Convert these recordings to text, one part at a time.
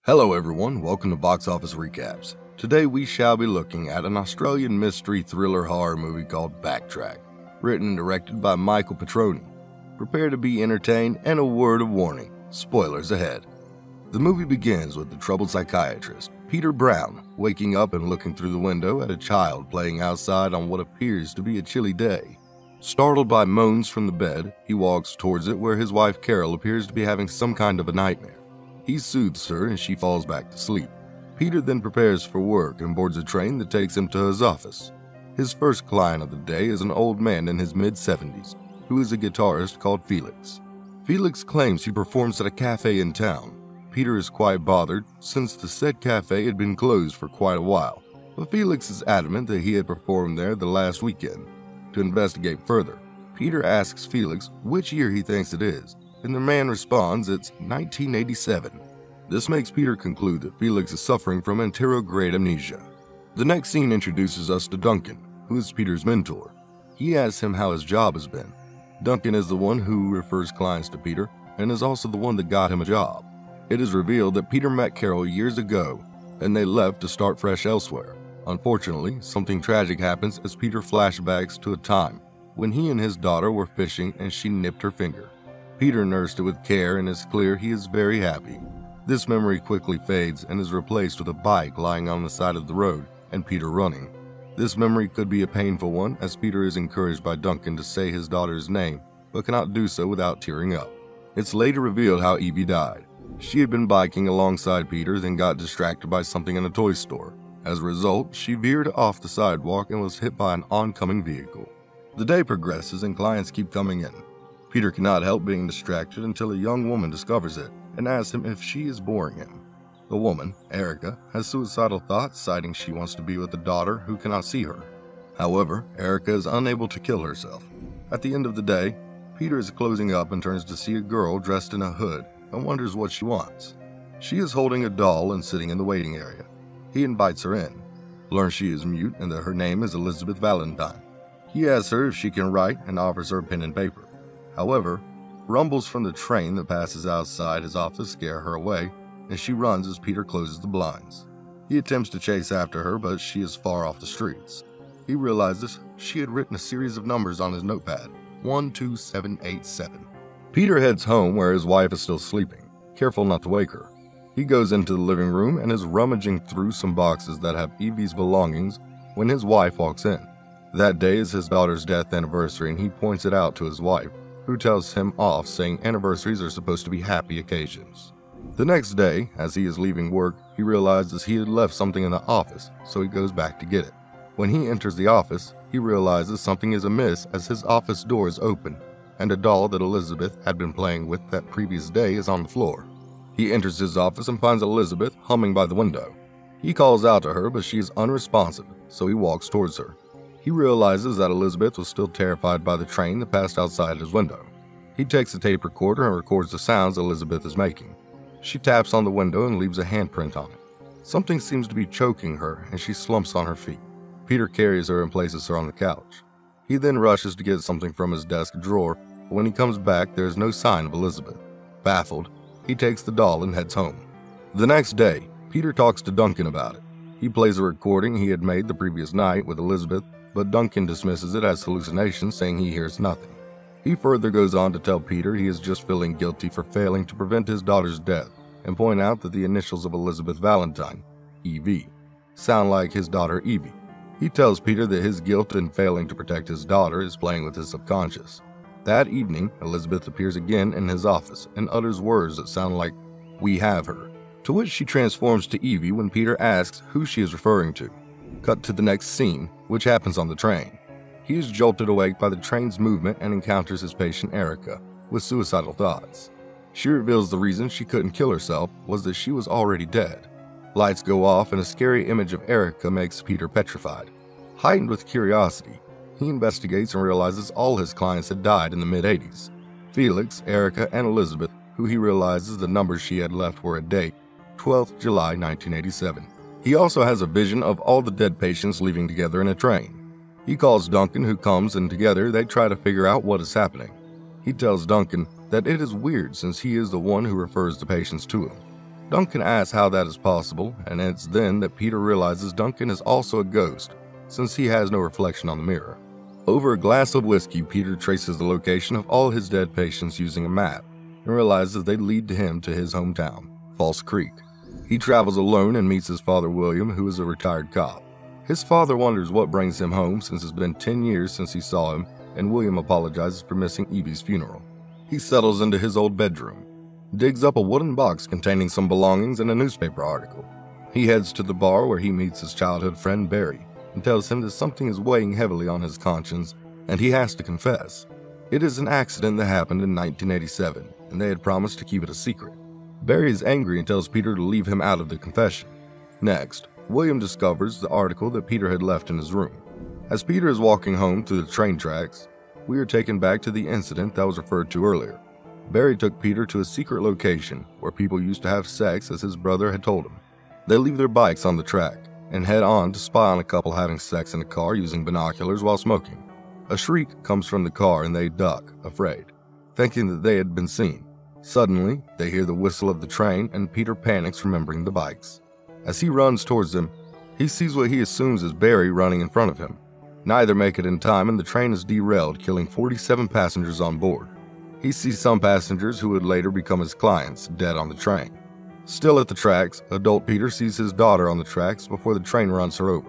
Hello everyone, welcome to Box Office Recaps. Today we shall be looking at an Australian mystery thriller horror movie called Backtrack, written and directed by Michael Petroni. Prepare to be entertained, and a word of warning, spoilers ahead. The movie begins with the troubled psychiatrist, Peter Brown, waking up and looking through the window at a child playing outside on what appears to be a chilly day. Startled by moans from the bed, he walks towards it where his wife Carol appears to be having some kind of a nightmare. He soothes her and she falls back to sleep. Peter then prepares for work and boards a train that takes him to his office. His first client of the day is an old man in his mid-70s, who is a guitarist called Felix. Felix claims he performs at a cafe in town. Peter is quite bothered since the said cafe had been closed for quite a while, but Felix is adamant that he had performed there the last weekend. To investigate further, Peter asks Felix which year he thinks it is, and the man responds it's 1987. This makes Peter conclude that Felix is suffering from anterograde amnesia. The next scene introduces us to Duncan, who is Peter's mentor. He asks him how his job has been. Duncan is the one who refers clients to Peter, and is also the one that got him a job. It is revealed that Peter met Carol years ago, and they left to start fresh elsewhere. Unfortunately, something tragic happens as Peter flashbacks to a time when he and his daughter were fishing and she nipped her finger. Peter nursed it with care and it's clear he is very happy. This memory quickly fades and is replaced with a bike lying on the side of the road and Peter running. This memory could be a painful one as Peter is encouraged by Duncan to say his daughter's name but cannot do so without tearing up. It's later revealed how Evie died. She had been biking alongside Peter, then got distracted by something in a toy store. As a result, she veered off the sidewalk and was hit by an oncoming vehicle. The day progresses and clients keep coming in. Peter cannot help being distracted until a young woman discovers it and asks him if she is boring him. The woman, Erica, has suicidal thoughts, citing she wants to be with a daughter who cannot see her. However, Erica is unable to kill herself. At the end of the day, Peter is closing up and turns to see a girl dressed in a hood and wonders what she wants. She is holding a doll and sitting in the waiting area. He invites her in, learns she is mute and that her name is Elizabeth Valentine. He asks her if she can write and offers her a pen and paper. However, rumbles from the train that passes outside his office scare her away, and she runs as Peter closes the blinds. He attempts to chase after her, but she is far off the streets. He realizes she had written a series of numbers on his notepad, 12787. Peter heads home where his wife is still sleeping, careful not to wake her. He goes into the living room and is rummaging through some boxes that have Evie's belongings when his wife walks in. That day is his daughter's death anniversary and he points it out to his wife, who tells him off saying anniversaries are supposed to be happy occasions. The next day, as he is leaving work, he realizes he had left something in the office, so he goes back to get it. When he enters the office, he realizes something is amiss as his office door is open, and a doll that Elizabeth had been playing with that previous day is on the floor. He enters his office and finds Elizabeth humming by the window. He calls out to her, but she is unresponsive, so he walks towards her. He realizes that Elizabeth was still terrified by the train that passed outside his window. He takes a tape recorder and records the sounds Elizabeth is making. She taps on the window and leaves a handprint on it. Something seems to be choking her and she slumps on her feet. Peter carries her and places her on the couch. He then rushes to get something from his desk drawer, but when he comes back there is no sign of Elizabeth. Baffled, he takes the doll and heads home. The next day, Peter talks to Duncan about it. He plays a recording he had made the previous night with Elizabeth, but Duncan dismisses it as hallucination, saying he hears nothing. He further goes on to tell Peter he is just feeling guilty for failing to prevent his daughter's death, and point out that the initials of Elizabeth Valentine, EV, sound like his daughter Evie. He tells Peter that his guilt in failing to protect his daughter is playing with his subconscious. That evening, Elizabeth appears again in his office and utters words that sound like, "We have her," to which she transforms to Evie when Peter asks who she is referring to. Cut to the next scene, which happens on the train. He is jolted awake by the train's movement and encounters his patient Erica, with suicidal thoughts. She reveals the reason she couldn't kill herself was that she was already dead. Lights go off and a scary image of Erica makes Peter petrified. Heightened with curiosity, he investigates and realizes all his clients had died in the mid-80s. Felix, Erica, and Elizabeth, who he realizes the numbers she had left were a date, 12th July 1987. He also has a vision of all the dead patients leaving together in a train. He calls Duncan, who comes, and together they try to figure out what is happening. He tells Duncan that it is weird since he is the one who refers the patients to him. Duncan asks how that is possible, and it's then that Peter realizes Duncan is also a ghost, since he has no reflection on the mirror. Over a glass of whiskey, Peter traces the location of all his dead patients using a map, and realizes they lead him to his hometown, False Creek. He travels alone and meets his father William, who is a retired cop. His father wonders what brings him home since it's been 10 years since he saw him, and William apologizes for missing Evie's funeral. He settles into his old bedroom, digs up a wooden box containing some belongings and a newspaper article. He heads to the bar where he meets his childhood friend Barry and tells him that something is weighing heavily on his conscience and he has to confess. It is an accident that happened in 1987 and they had promised to keep it a secret. Barry is angry and tells Peter to leave him out of the confession. Next, William discovers the article that Peter had left in his room. As Peter is walking home through the train tracks, we are taken back to the incident that was referred to earlier. Barry took Peter to a secret location where people used to have sex as his brother had told him. They leave their bikes on the track and head on to spy on a couple having sex in a car using binoculars while smoking. A shriek comes from the car and they duck, afraid, thinking that they had been seen. Suddenly, they hear the whistle of the train and Peter panics, remembering the bikes. As he runs towards them, he sees what he assumes is Barry running in front of him. Neither make it in time and the train is derailed, killing 47 passengers on board. He sees some passengers who would later become his clients dead on the train. Still at the tracks, adult Peter sees his daughter on the tracks before the train runs her over.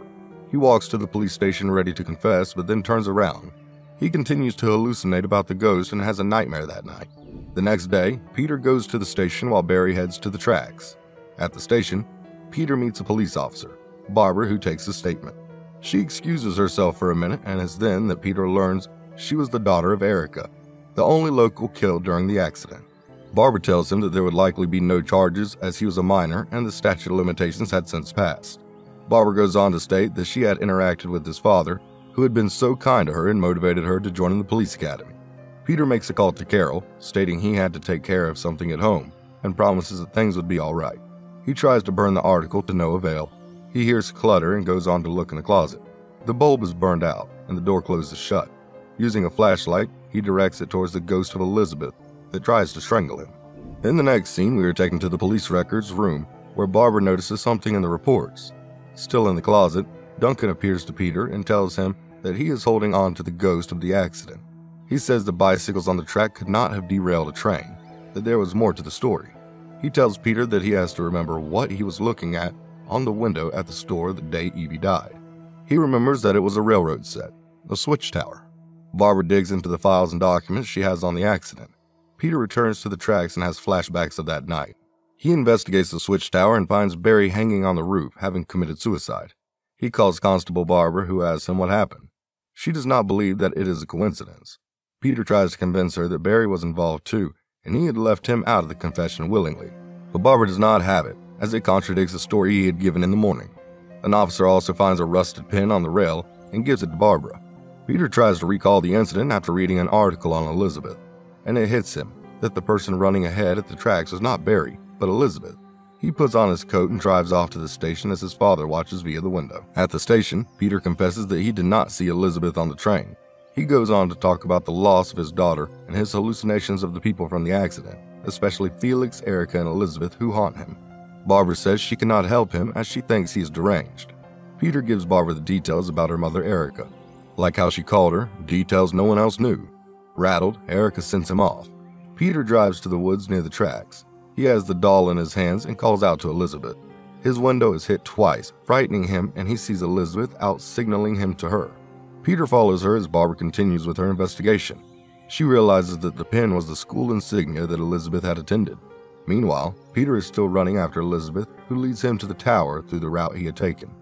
He walks to the police station ready to confess, but then turns around. He continues to hallucinate about the ghost and has a nightmare that night. The next day, Peter goes to the station while Barry heads to the tracks. At the station, Peter meets a police officer, Barbara, who takes a statement. She excuses herself for a minute, and it's then that Peter learns she was the daughter of Erica, the only local killed during the accident. Barbara tells him that there would likely be no charges as he was a minor and the statute of limitations had since passed. Barbara goes on to state that she had interacted with his father, who had been so kind to her and motivated her to join the police academy. Peter makes a call to Carol, stating he had to take care of something at home, and promises that things would be alright. He tries to burn the article to no avail. He hears clutter and goes on to look in the closet. The bulb is burned out, and the door closes shut. Using a flashlight, he directs it towards the ghost of Elizabeth that tries to strangle him. In the next scene, we are taken to the police records room, where Barbara notices something in the reports. Still in the closet, Duncan appears to Peter and tells him that he is holding on to the ghost of the accident. He says the bicycles on the track could not have derailed a train, that there was more to the story. He tells Peter that he has to remember what he was looking at on the window at the store the day Evie died. He remembers that it was a railroad set, a switch tower. Barbara digs into the files and documents she has on the accident. Peter returns to the tracks and has flashbacks of that night. He investigates the switch tower and finds Barry hanging on the roof, having committed suicide. He calls Constable Barbara, who asks him what happened. She does not believe that it is a coincidence. Peter tries to convince her that Barry was involved too, and he had left him out of the confession willingly. But Barbara does not have it, as it contradicts the story he had given in the morning. An officer also finds a rusted pin on the rail and gives it to Barbara. Peter tries to recall the incident after reading an article on Elizabeth, and it hits him that the person running ahead at the tracks was not Barry, but Elizabeth. He puts on his coat and drives off to the station as his father watches via the window. At the station, Peter confesses that he did not see Elizabeth on the train. He goes on to talk about the loss of his daughter and his hallucinations of the people from the accident, especially Felix, Erica, and Elizabeth, who haunt him. Barbara says she cannot help him as she thinks he is deranged. Peter gives Barbara the details about her mother, Erica, like how she called her, details no one else knew. Rattled, Erica sends him off. Peter drives to the woods near the tracks. He has the doll in his hands and calls out to Elizabeth. His window is hit twice, frightening him, and he sees Elizabeth out signaling him to her. Peter follows her as Barbara continues with her investigation. She realizes that the pin was the school insignia that Elizabeth had attended. Meanwhile, Peter is still running after Elizabeth, who leads him to the tower through the route he had taken.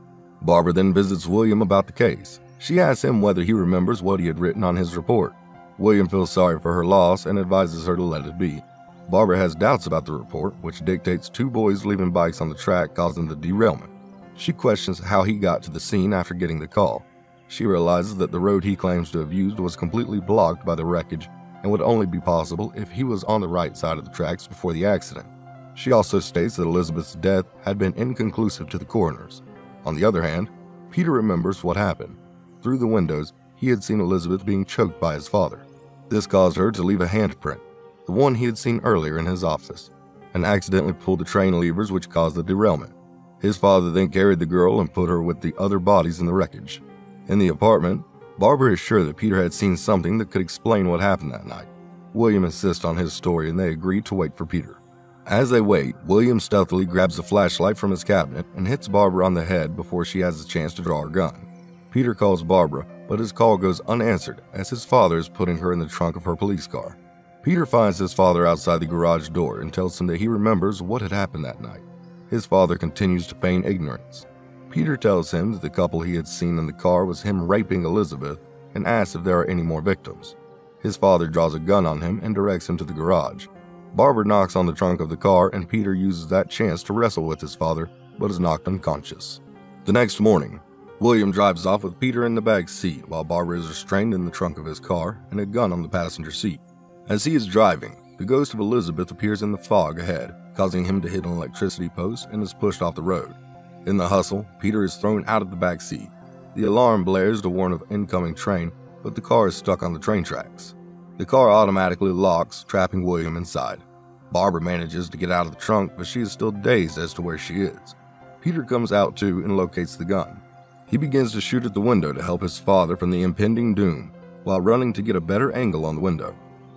Barbara then visits William about the case. She asks him whether he remembers what he had written on his report. William feels sorry for her loss and advises her to let it be. Barbara has doubts about the report, which dictates two boys leaving bikes on the track causing the derailment. She questions how he got to the scene after getting the call. She realizes that the road he claims to have used was completely blocked by the wreckage and would only be possible if he was on the right side of the tracks before the accident. She also states that Elizabeth's death had been inconclusive to the coroners. On the other hand, Peter remembers what happened. Through the windows, he had seen Elizabeth being choked by his father. This caused her to leave a handprint, the one he had seen earlier in his office. and accidentally pulled the train levers, which caused the derailment. His father then carried the girl and put her with the other bodies in the wreckage. In the apartment, Barbara is sure that Peter had seen something that could explain what happened that night. William insists on his story and they agree to wait for Peter. As they wait, William stealthily grabs a flashlight from his cabinet and hits Barbara on the head before she has a chance to draw her gun. Peter calls Barbara, but his call goes unanswered as his father is putting her in the trunk of her police car. Peter finds his father outside the garage door and tells him that he remembers what had happened that night. His father continues to feign ignorance. Peter tells him that the couple he had seen in the car was him raping Elizabeth and asks if there are any more victims. His father draws a gun on him and directs him to the garage. Barbara knocks on the trunk of the car and Peter uses that chance to wrestle with his father, but is knocked unconscious. The next morning, William drives off with Peter in the back seat while Barbara is restrained in the trunk of his car and a gun on the passenger seat. As he is driving, the ghost of Elizabeth appears in the fog ahead, causing him to hit an electricity post and is pushed off the road. In the hustle, Peter is thrown out of the back seat. The alarm blares to warn of incoming train, but the car is stuck on the train tracks. The car automatically locks, trapping William inside. Barbara manages to get out of the trunk, but she is still dazed as to where she is. Peter comes out too and locates the gun. He begins to shoot at the window to help his father from the impending doom, while running to get a better angle on the window.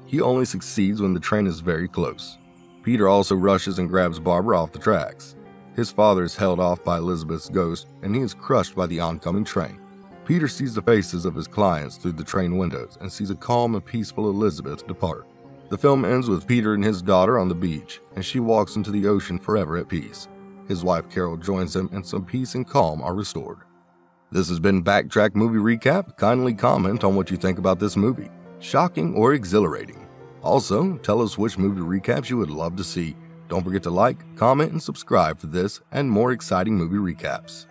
He only succeeds when the train is very close. Peter also rushes and grabs Barbara off the tracks. His father is held off by Elizabeth's ghost, and he is crushed by the oncoming train. Peter sees the faces of his clients through the train windows and sees a calm and peaceful Elizabeth depart. The film ends with Peter and his daughter on the beach, and she walks into the ocean forever at peace. His wife Carol joins him, and some peace and calm are restored. This has been Backtrack Movie Recap. Kindly comment on what you think about this movie. Shocking or exhilarating? Also, tell us which movie recaps you would love to see. Don't forget to like, comment, and subscribe for this and more exciting movie recaps.